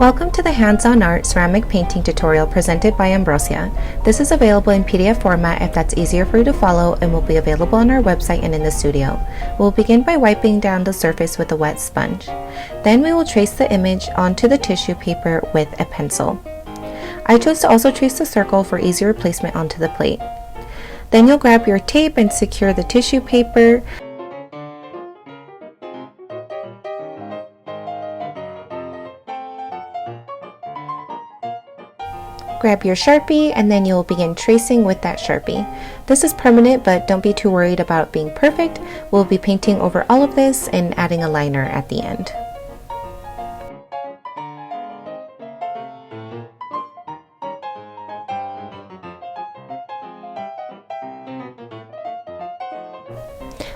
Welcome to the Hands-On Art ceramic painting tutorial presented by Ambrosia. This is available in PDF format if that's easier for you to follow, and will be available on our website and in the studio. We'll begin by wiping down the surface with a wet sponge. Then we will trace the image onto the tissue paper with a pencil. I chose to also trace the circle for easier placement onto the plate. Then you'll grab your tape and secure the tissue paper. Grab your Sharpie, and then you'll begin tracing with that Sharpie. This is permanent, but don't be too worried about it being perfect. We'll be painting over all of this and adding a liner at the end.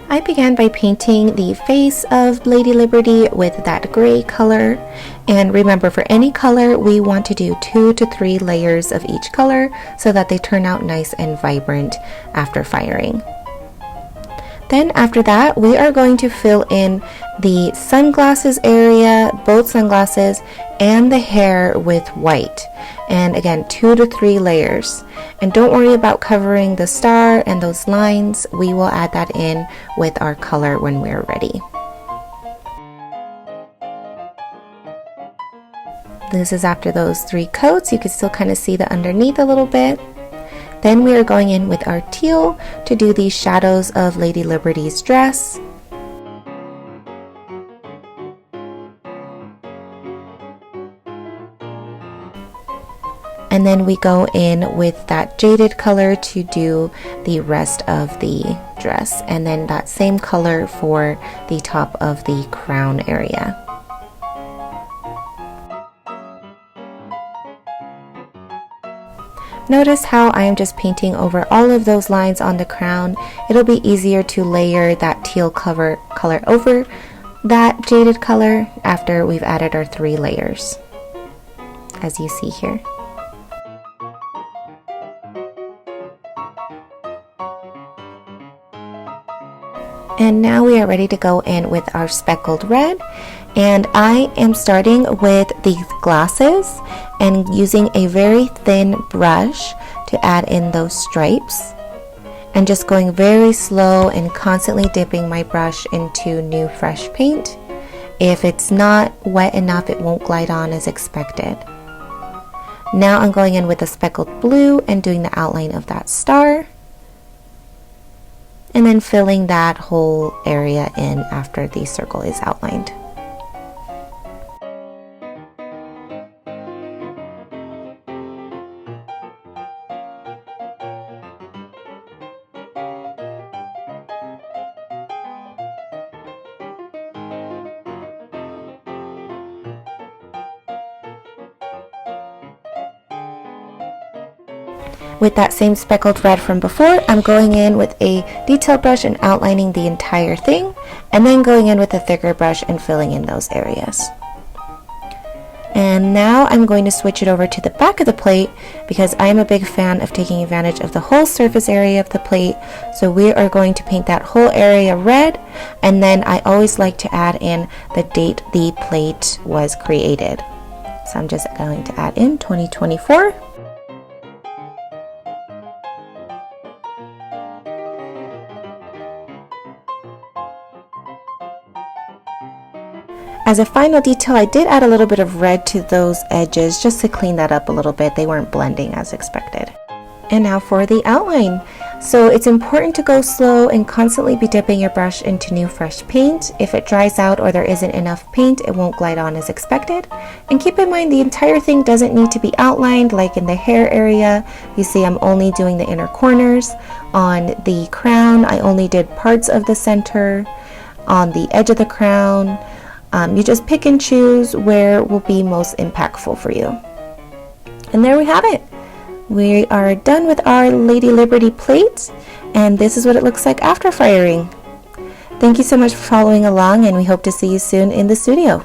I began by painting the face of Lady Liberty with that gray color, and remember, for any color we want to do 2 to 3 layers of each color so that they turn out nice and vibrant after firing. Then after that, we are going to fill in the sunglasses area, both sunglasses, and the hair with white. And again, 2 to 3 layers. And don't worry about covering the star and those lines. We will add that in with our color when we're ready. This is after those 3 coats. You can still kind of see the underneath a little bit. Then we are going in with our teal to do these shadows of Lady Liberty's dress. And then we go in with that jaded color to do the rest of the dress, and then that same color for the top of the crown area. Notice how I am just painting over all of those lines on the crown. It'll be easier to layer that teal color over that jaded color after we've added our 3 layers, as you see here. And now we are ready to go in with our speckled red, and I am starting with these glasses and using a very thin brush to add in those stripes, and just going very slow and constantly dipping my brush into new fresh paint. If it's not wet enough, it won't glide on as expected. Now I'm going in with a speckled blue and doing the outline of that star, and then filling that whole area in after the circle is outlined. With that same speckled red from before, I'm going in with a detail brush and outlining the entire thing, and then going in with a thicker brush and filling in those areas. And now I'm going to switch it over to the back of the plate because I am a big fan of taking advantage of the whole surface area of the plate. So we are going to paint that whole area red, and then I always like to add in the date the plate was created. So I'm just going to add in 2024. As a final detail, I did add a little bit of red to those edges just to clean that up a little bit. They weren't blending as expected. And now for the outline. So it's important to go slow and constantly be dipping your brush into new fresh paint. If it dries out or there isn't enough paint, it won't glide on as expected. And keep in mind, the entire thing doesn't need to be outlined. Like in the hair area, you see I'm only doing the inner corners. On the crown, I only did parts of the center. On the edge of the crown, you just pick and choose where will be most impactful for you. And there we have it. We are done with our Lady Liberty plate, and this is what it looks like after firing. Thank you so much for following along, and we hope to see you soon in the studio.